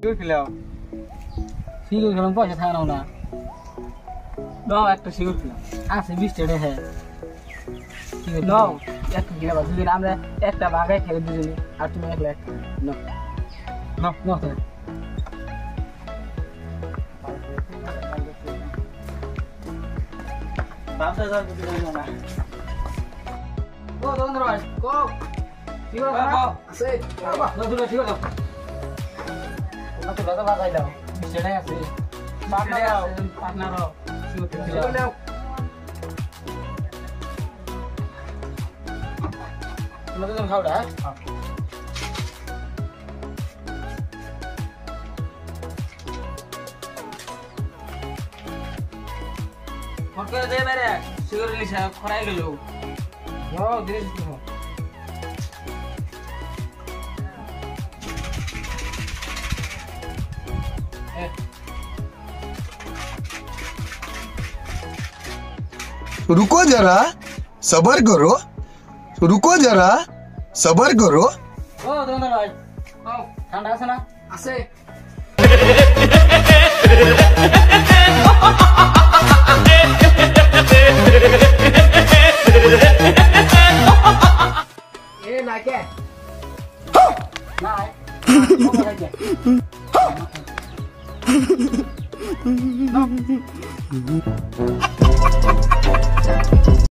cigarette খেলাও cigarette খেলাম পয়সা থাকে না দাও একটা সিগারেট খেলাম আছে 20 টাকা হ্যাঁ সিগারেট দাও একটা গিলা বাজু দিন আমরা একটা ভাগে খেলে দুজনে আর তুমি একলা একটা নাও নাও নাও তো বাপটা যাও দিতে না ও দোকানদার ভাই কো সিগারেট খাও আছে বাবা দুটো সিগারেট দাও কত টাকা বাজাই দাও 20 টাকা আছে পার্টনার সিগারেট দাও তুমি খাও না ফোন করে দে মেরে সিগারেট লিসা খরাই গেল ও ধীরে ধীরে रुको जरा सबर करो ও দোকানদার ভাই ও ঠান্ডা আছে না আছে এ না কে না